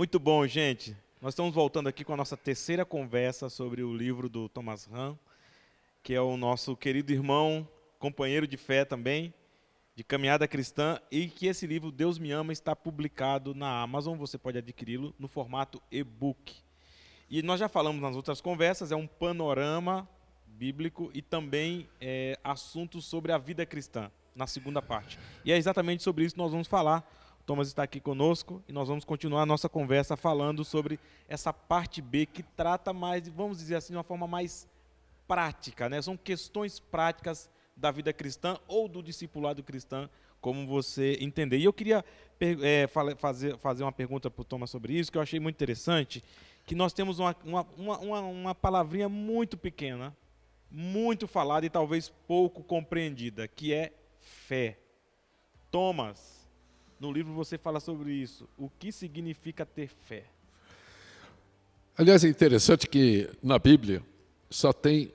Muito bom, gente. Nós estamos voltando aqui com a nossa terceira conversa sobre o livro do Thomas Hahn, que é o nosso querido irmão, companheiro de fé também, de caminhada cristã, e que esse livro, Deus Me Ama, está publicado na Amazon. Você pode adquiri-lo no formato e-book. E nós já falamos nas outras conversas, é um panorama bíblico e também assuntos sobre a vida cristã, na segunda parte. E é exatamente sobre isso que nós vamos falar. O Thomas está aqui conosco e nós vamos continuar a nossa conversa falando sobre essa parte B que trata mais, vamos dizer assim, de uma forma mais prática, né? São questões práticas da vida cristã ou do discipulado cristão, como você entender. E eu queria fazer uma pergunta para o Thomas sobre isso, que eu achei muito interessante, que nós temos uma palavrinha muito pequena, muito falada e talvez pouco compreendida, que é fé. Thomas, no livro você fala sobre isso. O que significa ter fé? Aliás, é interessante que na Bíblia só tem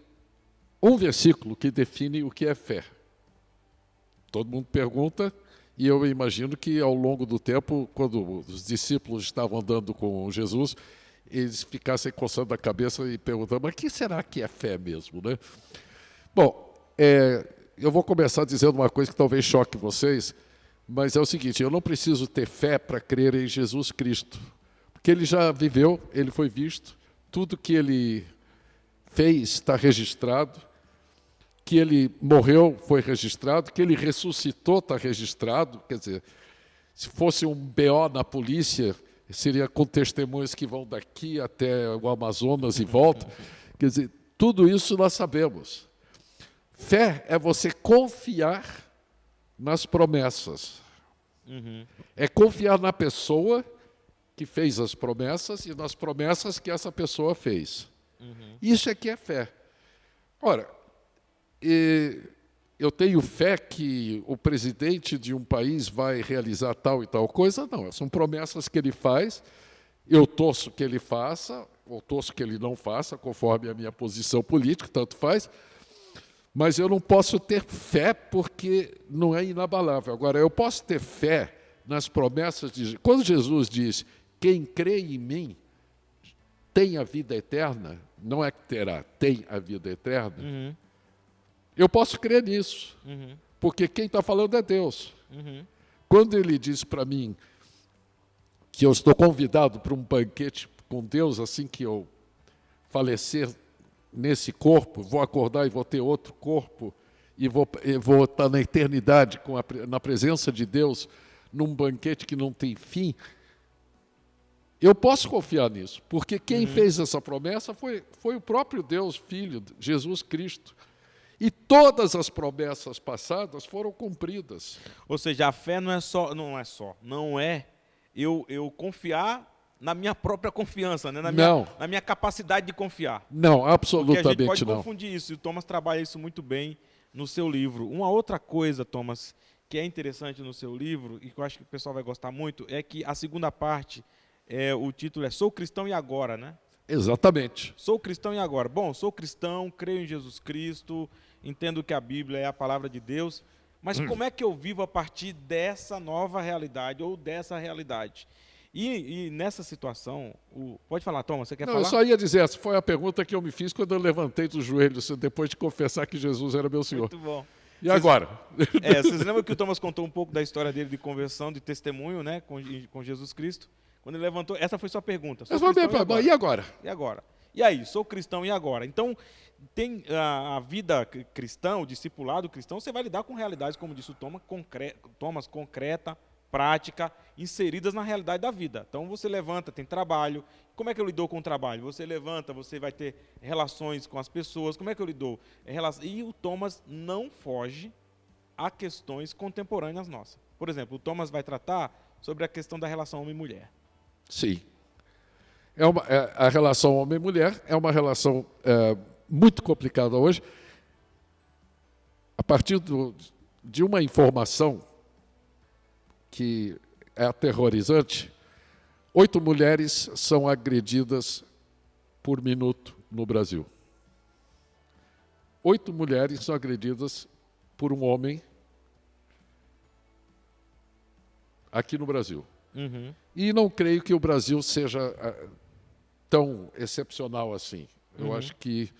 um versículo que define o que é fé. Todo mundo pergunta, e eu imagino que ao longo do tempo, quando os discípulos estavam andando com Jesus, eles ficassem coçando a cabeça e perguntando, mas o que será que é fé mesmo, né? Bom, eu vou começar dizendo uma coisa que talvez choque vocês, mas é o seguinte, eu não preciso ter fé para crer em Jesus Cristo, porque ele já viveu, ele foi visto, tudo que ele fez está registrado, que ele morreu foi registrado, que ele ressuscitou está registrado, quer dizer, se fosse um BO na polícia, seria com testemunhas que vão daqui até o Amazonas e voltam, quer dizer, tudo isso nós sabemos. Fé é você confiar nas promessas. É confiar na pessoa que fez as promessas e nas promessas que essa pessoa fez. Isso é que é fé. Ora, eu tenho fé que o presidente de um país vai realizar tal e tal coisa? Não, são promessas que ele faz, eu torço que ele faça, ou torço que ele não faça, conforme a minha posição política, tanto faz, mas eu não posso ter fé porque não é inabalável. Agora, eu posso ter fé nas promessas de... Quando Jesus diz, quem crê em mim tem a vida eterna, não é que terá, tem a vida eterna, eu posso crer nisso, porque quem está falando é Deus. Quando ele diz para mim que eu estou convidado para um banquete com Deus, assim que eu falecer nesse corpo, vou acordar e vou ter outro corpo, e vou estar na eternidade na presença de Deus, num banquete que não tem fim, eu posso confiar nisso, porque quem fez essa promessa foi o próprio Deus, Filho, Jesus Cristo. E todas as promessas passadas foram cumpridas. Ou seja, a fé não é eu confiar na minha própria confiança, né? Na minha capacidade de confiar. Não, absolutamente não. Porque a gente pode confundir isso, e o Thomas trabalha isso muito bem no seu livro. Uma outra coisa, Thomas, que é interessante no seu livro, e que eu acho que o pessoal vai gostar muito, é que a segunda parte, o título é Sou Cristão e Agora, né? Exatamente. Sou cristão e agora? Bom, sou cristão, creio em Jesus Cristo, entendo que a Bíblia é a palavra de Deus, mas como é que eu vivo a partir dessa nova realidade ou dessa realidade? E nessa situação, pode falar, Thomas, você quer falar? Eu só ia dizer, essa foi a pergunta que eu me fiz quando eu levantei dos joelhos, depois de confessar que Jesus era meu Senhor. Muito bom. E agora? Vocês lembram que o Thomas contou um pouco da história dele de conversão, de testemunho, né, com Jesus Cristo? Quando ele levantou, essa foi sua pergunta. E agora? E agora? E aí, sou cristão e agora? Então, tem a vida cristã, o discipulado cristão, você vai lidar com realidades, como disse o Thomas, concreta, prática, inseridas na realidade da vida. Então, você levanta, tem trabalho. Como é que eu lido com o trabalho? Você levanta, você vai ter relações com as pessoas. Como é que eu lido? E o Thomas não foge a questões contemporâneas nossas. Por exemplo, o Thomas vai tratar sobre a questão da relação homem-mulher. Sim. A relação homem-mulher é uma relação muito complicada hoje. A partir de uma informação que é aterrorizante, 8 mulheres são agredidas por minuto no Brasil. 8 mulheres são agredidas por um homem aqui no Brasil. Uhum. E não creio que o Brasil seja tão excepcional assim. Eu acho que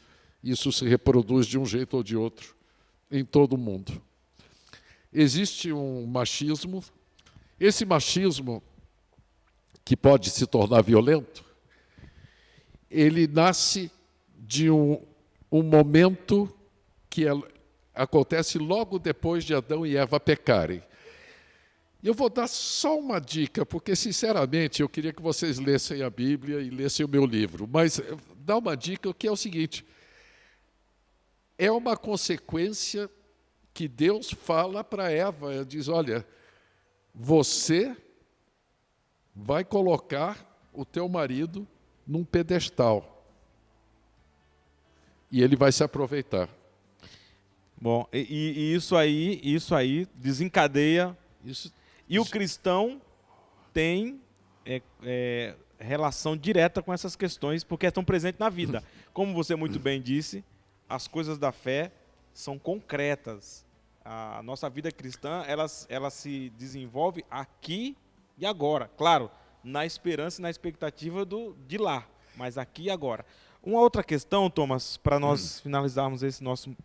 isso se reproduz de um jeito ou de outro em todo o mundo. Existe um machismo. Esse machismo, que pode se tornar violento, ele nasce de um momento que acontece logo depois de Adão e Eva pecarem. Eu vou dar só uma dica, porque, sinceramente, eu queria que vocês lessem a Bíblia e lessem o meu livro, mas dá uma dica que é o seguinte: é uma consequência que Deus fala para Eva, ele diz, olha, você vai colocar o teu marido num pedestal e ele vai se aproveitar. Bom, e isso aí desencadeia. Isso, E o cristão tem relação direta com essas questões, porque estão presentes na vida. Como você muito bem disse, as coisas da fé são concretas. A nossa vida cristã, ela se desenvolve aqui e agora. Claro, na esperança e na expectativa de lá, mas aqui e agora. Uma outra questão, Thomas, para nós finalizarmos esse nosso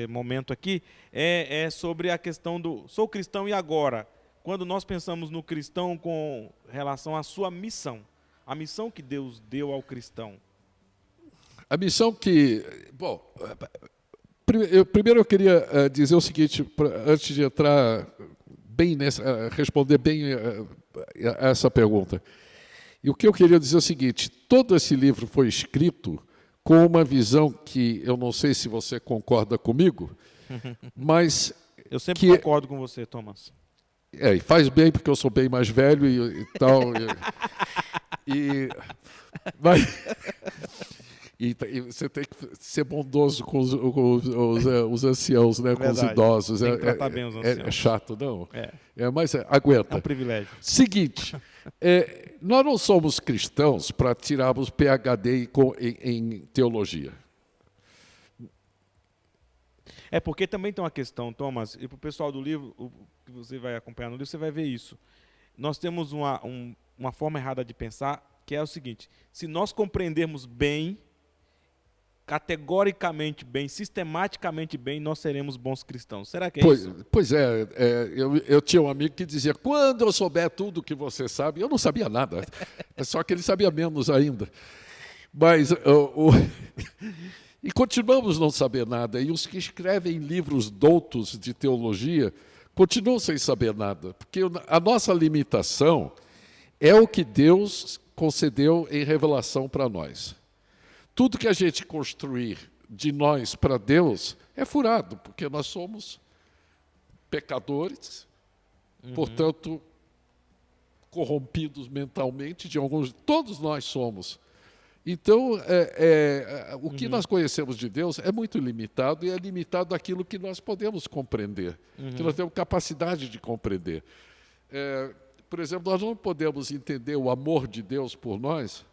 momento aqui, é sobre a questão do sou cristão e agora? Quando nós pensamos no cristão com relação à sua missão, a missão que Deus deu ao cristão. a missão que... Bom, primeiro eu queria dizer o seguinte, antes de entrar bem nessa, responder bem a essa pergunta. E o que eu queria dizer é o seguinte, todo esse livro foi escrito com uma visão que eu não sei se você concorda comigo, mas... Eu sempre concordo com você, Thomas. E faz bem, porque eu sou bem mais velho e tal. E você tem que ser bondoso com os anciãos, né? Com os idosos. Tem que tratar bem os anciãos. É chato, não? Mas É aguenta. um privilégio. Seguinte, nós não somos cristãos para tirarmos PhD em teologia. É porque também tem uma questão, Thomas, e para o pessoal do livro, o que você vai acompanhar no livro, você vai ver isso. Nós temos uma forma errada de pensar, que é o seguinte: se nós compreendermos bem, categoricamente bem, sistematicamente bem, nós seremos bons cristãos. Será que é isso? Pois é, eu tinha um amigo que dizia, quando eu souber tudo o que você sabe, eu não sabia nada, só que ele sabia menos ainda. Mas... E continuamos não saber nada, e os que escrevem livros doutos de teologia continuam sem saber nada, porque a nossa limitação é o que Deus concedeu em revelação para nós. Tudo que a gente construir de nós para Deus é furado, porque nós somos pecadores, portanto, corrompidos mentalmente, todos nós somos. Então, o que nós conhecemos de Deus é muito limitado e é limitado àquilo que nós podemos compreender, que nós temos capacidade de compreender. Por exemplo, nós não podemos entender o amor de Deus por nós,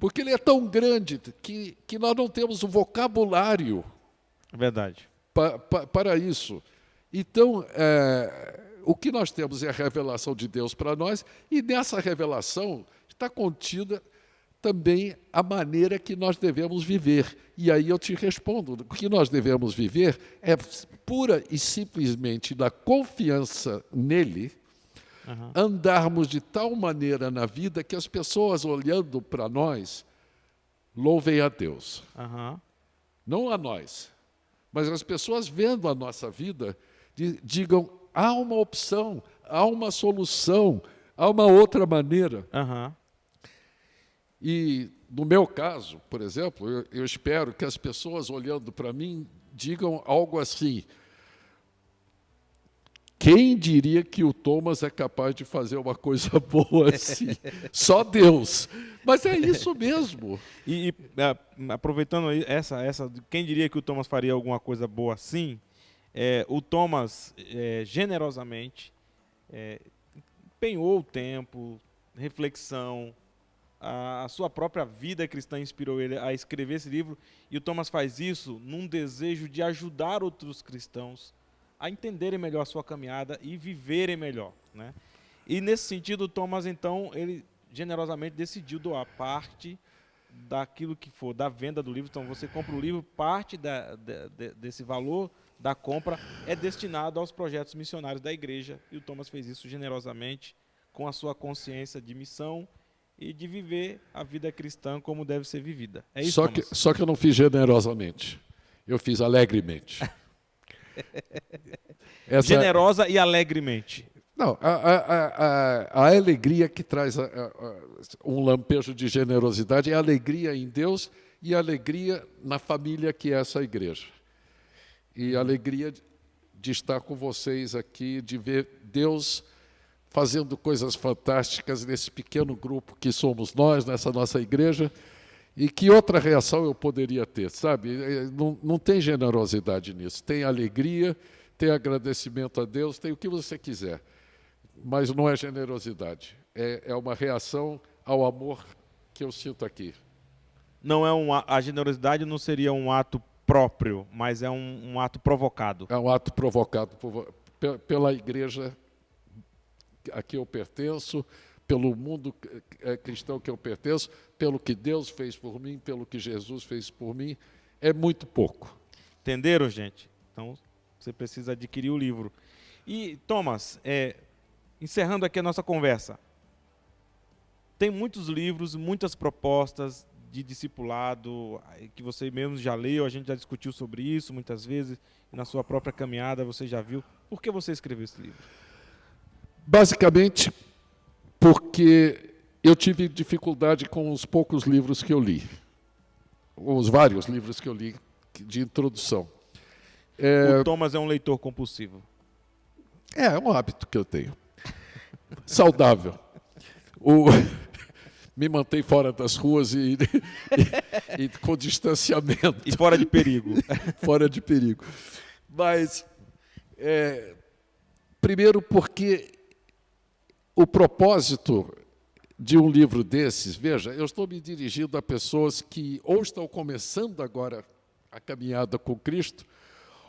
porque ele é tão grande que nós não temos o vocabulário para isso. Então, o que nós temos é a revelação de Deus para nós, e nessa revelação está contida também a maneira que nós devemos viver. E aí eu te respondo, o que nós devemos viver é pura e simplesmente na confiança nele, andarmos de tal maneira na vida que as pessoas olhando para nós louvem a Deus. Não a nós, mas as pessoas vendo a nossa vida digam, há uma opção, há uma solução, há uma outra maneira. E, no meu caso, por exemplo, eu espero que as pessoas olhando para mim digam algo assim, quem diria que o Thomas é capaz de fazer uma coisa boa assim? Só Deus. Mas é isso mesmo. E aproveitando aí quem diria que o Thomas faria alguma coisa boa assim, o Thomas generosamente empenhou o tempo, reflexão, a sua própria vida cristã inspirou ele a escrever esse livro, e o Thomas faz isso num desejo de ajudar outros cristãos a entenderem melhor a sua caminhada e viverem melhor, né? E nesse sentido, o Thomas, então, ele generosamente decidiu doar parte daquilo que for da venda do livro. Então, você compra o livro, parte desse valor da compra é destinado aos projetos missionários da igreja. E o Thomas fez isso generosamente, com a sua consciência de missão e de viver a vida cristã como deve ser vivida. É isso, Thomas? Só que eu não fiz generosamente, eu fiz alegremente. Generosa e alegremente. Não, a alegria que traz um lampejo de generosidade é a alegria em Deus e a alegria na família que é essa igreja. E a alegria de estar com vocês aqui, de ver Deus fazendo coisas fantásticas nesse pequeno grupo que somos nós, nessa nossa igreja. E que outra reação eu poderia ter, sabe? Não tem generosidade nisso. Tem alegria, tem agradecimento a Deus, tem o que você quiser. Mas não é generosidade. É uma reação ao amor que eu sinto aqui. Não é a generosidade não seria um ato próprio, mas é um ato provocado. É um ato provocado pela igreja a que eu pertenço, pelo mundo cristão que eu pertenço, pelo que Deus fez por mim, pelo que Jesus fez por mim. É muito pouco. Entenderam, gente? Então, você precisa adquirir o livro. E, Thomas, encerrando aqui a nossa conversa, tem muitos livros, muitas propostas de discipulado que você mesmo já leu, a gente já discutiu sobre isso muitas vezes, e na sua própria caminhada você já viu. Por que você escreveu esse livro? Basicamente, porque eu tive dificuldade com os poucos livros que eu li, os vários livros que eu li de introdução. O Thomas é um leitor compulsivo. É um hábito que eu tenho. Saudável. Me mantém fora das ruas e com distanciamento. E fora de perigo. Fora de perigo. Mas, primeiro porque o propósito de um livro desses, veja, eu estou me dirigindo a pessoas que ou estão começando agora a caminhada com Cristo,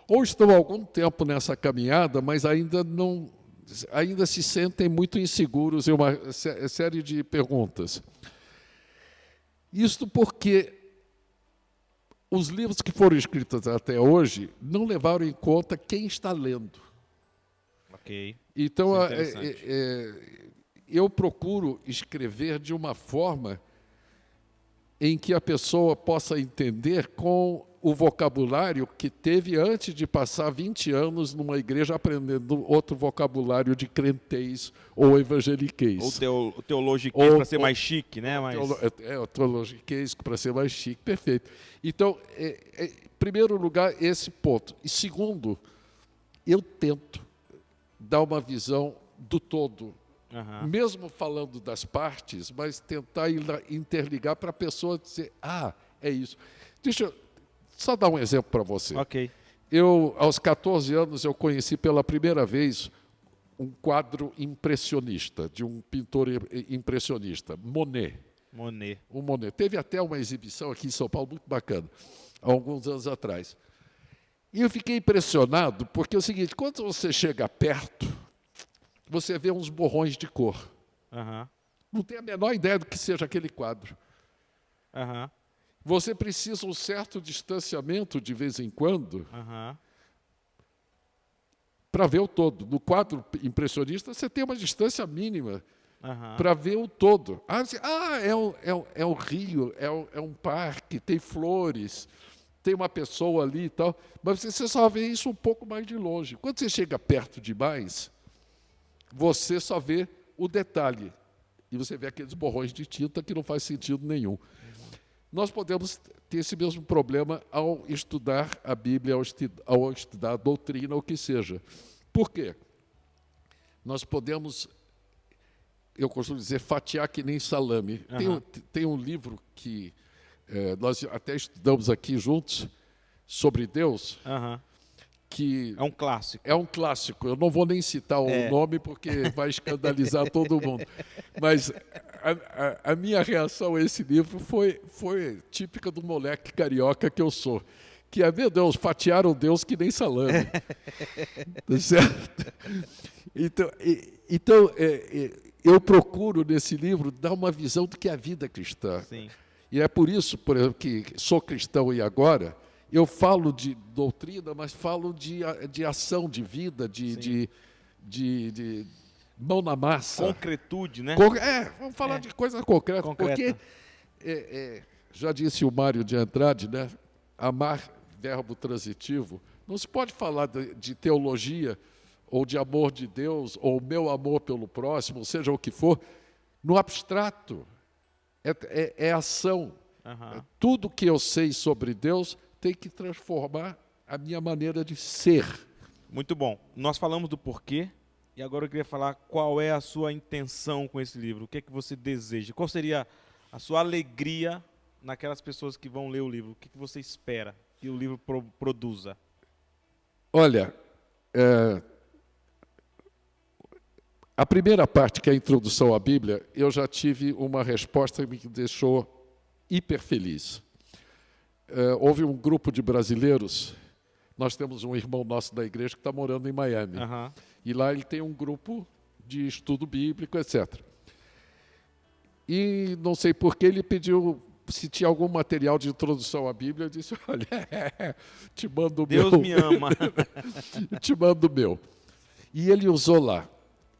ou estão há algum tempo nessa caminhada, mas ainda se sentem muito inseguros em uma série de perguntas. Isto porque os livros que foram escritos até hoje não levaram em conta quem está lendo. Ok. Então, eu procuro escrever de uma forma em que a pessoa possa entender com o vocabulário que teve antes de passar 20 anos numa igreja aprendendo outro vocabulário de crentez ou evangeliquez. Ou teologiquez para ser mais chique, né? O teologiquez para ser mais chique, perfeito. Então, em primeiro lugar, esse ponto. E segundo, eu tento dar uma visão do todo. Uhum. Mesmo falando das partes, mas tentar interligar para a pessoa dizer, é isso. Deixa eu só dar um exemplo para você. Ok. Aos 14 anos, eu conheci pela primeira vez um quadro impressionista, de um pintor impressionista, Monet. O Monet. Teve até uma exibição aqui em São Paulo muito bacana, há alguns anos atrás. E eu fiquei impressionado, porque é o seguinte, quando você chega perto, você vê uns borrões de cor. Uhum. Não tem a menor ideia do que seja aquele quadro. Uhum. Você precisa um certo distanciamento de vez em quando para ver o todo. No quadro impressionista, você tem uma distância mínima para ver o todo. É um rio, é um parque, tem flores, tem uma pessoa ali e tal, mas você só vê isso um pouco mais de longe. Quando você chega perto demais, você só vê o detalhe. E você vê aqueles borrões de tinta que não faz sentido nenhum. Nós podemos ter esse mesmo problema ao estudar a Bíblia, ao estudar a doutrina, ou o que seja. Por quê? Nós podemos, eu costumo dizer, fatiar que nem salame. Tem um livro que nós até estudamos aqui juntos, sobre Deus, que é um clássico. É um clássico. Eu não vou nem citar o nome, porque vai escandalizar todo mundo. Mas a minha reação a esse livro foi típica do moleque carioca que eu sou. Que é, meu Deus, fatiaram Deus que nem salame. Tá certo? Então, Então, eu procuro nesse livro dar uma visão do que é a vida cristã. Sim. E é por isso, por exemplo, que sou cristão e agora, eu falo de doutrina, mas falo de ação, de vida, de mão na massa. Concretude, né? Vamos falar de coisa concreta. Porque, já disse o Mário de Andrade, né? Amar, verbo transitivo. Não se pode falar de teologia ou de amor de Deus, ou meu amor pelo próximo, seja o que for, no abstrato. É ação. Uhum. Tudo que eu sei sobre Deus tem que transformar a minha maneira de ser. Muito bom. Nós falamos do porquê, e agora eu queria falar qual é a sua intenção com esse livro. O que é que você deseja? Qual seria a sua alegria naquelas pessoas que vão ler o livro? O que você espera que o livro produza? Olha, a primeira parte, que é a introdução à Bíblia, eu já tive uma resposta que me deixou hiper feliz. Houve um grupo de brasileiros, nós temos um irmão nosso da igreja que está morando em Miami, e lá ele tem um grupo de estudo bíblico, etc. E não sei por que ele pediu se tinha algum material de introdução à Bíblia. Eu disse, olha, te mando o meu. Deus me ama. Te mando o meu. E ele usou lá.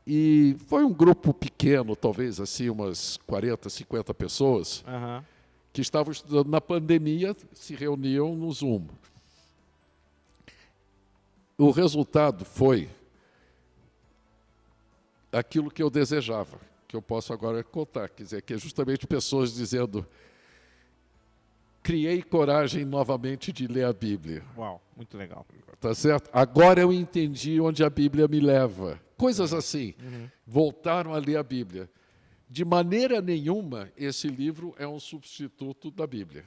E foi um grupo pequeno, talvez assim, umas 40, 50 pessoas, que estavam estudando na pandemia, se reuniam no Zoom. O resultado foi aquilo que eu desejava, que eu posso agora contar, quer dizer, que é justamente pessoas dizendo: criei coragem novamente de ler a Bíblia. Uau, muito legal. Tá certo? Agora eu entendi onde a Bíblia me leva. Coisas assim. Voltaram a ler a Bíblia. De maneira nenhuma, esse livro é um substituto da Bíblia.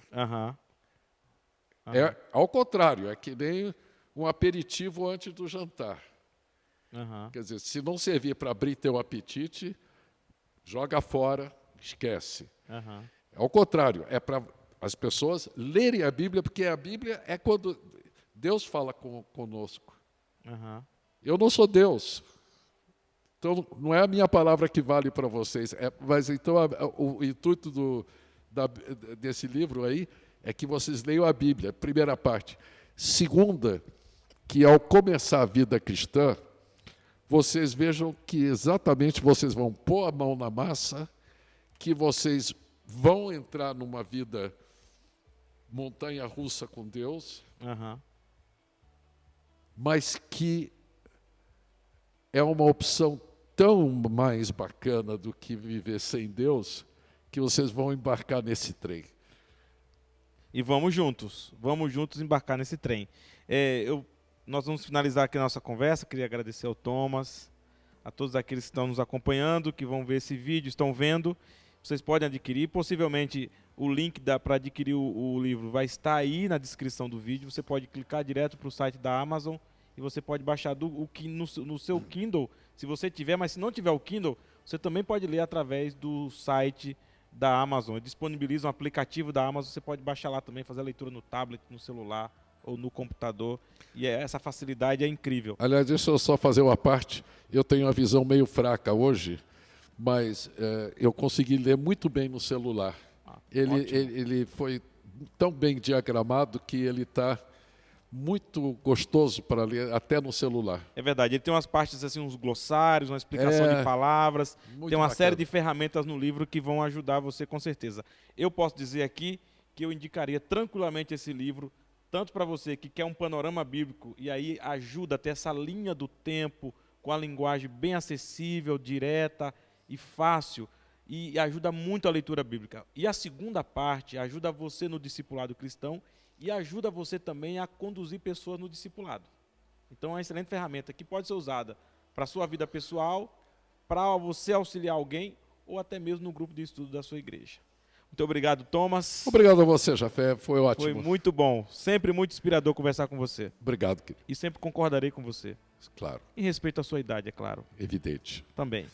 É ao contrário, é que nem um aperitivo antes do jantar. Quer dizer, se não servir para abrir teu apetite, joga fora, esquece. Ao contrário, é para as pessoas lerem a Bíblia, porque a Bíblia é quando Deus fala conosco. Eu não sou Deus. Então, não é a minha palavra que vale para vocês. Mas então, o intuito desse livro aí é que vocês leiam a Bíblia, primeira parte. Segunda, que ao começar a vida cristã, vocês vejam que exatamente vocês vão pôr a mão na massa, que vocês vão entrar numa vida montanha-russa com Deus, mas que é uma opção tão mais bacana do que viver sem Deus, que vocês vão embarcar nesse trem. E vamos juntos embarcar nesse trem. Nós vamos finalizar aqui a nossa conversa. Queria agradecer ao Thomas, a todos aqueles que estão nos acompanhando, que vão ver esse vídeo, estão vendo. Vocês podem adquirir, possivelmente o link para adquirir o livro vai estar aí na descrição do vídeo. Você pode clicar direto para o site da Amazon e você pode baixar no seu Kindle, se você tiver, mas se não tiver o Kindle, você também pode ler através do site da Amazon. Disponibiliza um aplicativo da Amazon, você pode baixar lá também, fazer a leitura no tablet, no celular ou no computador, e essa facilidade é incrível. Aliás, deixa eu só fazer uma parte. Eu tenho uma visão meio fraca hoje, mas eu consegui ler muito bem no celular. Ele foi tão bem diagramado que ele está muito gostoso para ler, até no celular. É verdade, ele tem umas partes, assim, uns glossários, uma explicação de palavras, tem uma série de ferramentas no livro que vão ajudar você com certeza. Eu posso dizer aqui que eu indicaria tranquilamente esse livro, tanto para você que quer um panorama bíblico, e aí ajuda a ter essa linha do tempo, com a linguagem bem acessível, direta e fácil, e ajuda muito a leitura bíblica. E a segunda parte ajuda você no discipulado cristão e ajuda você também a conduzir pessoas no discipulado. Então é uma excelente ferramenta que pode ser usada para a sua vida pessoal, para você auxiliar alguém ou até mesmo no grupo de estudo da sua igreja. Muito obrigado, Thomas. Obrigado a você, Jafé, foi ótimo. Foi muito bom, sempre muito inspirador conversar com você. Obrigado, querido. E sempre concordarei com você. Claro. Em respeito à sua idade, é claro. Evidente. Também.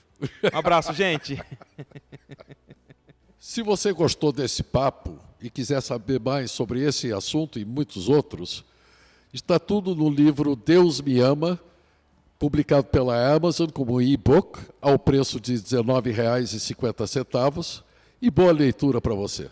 Um abraço, gente. Se você gostou desse papo e quiser saber mais sobre esse assunto e muitos outros, está tudo no livro Deus Me Ama, publicado pela Amazon como e-book, ao preço de R$ 19,50, e boa leitura para você.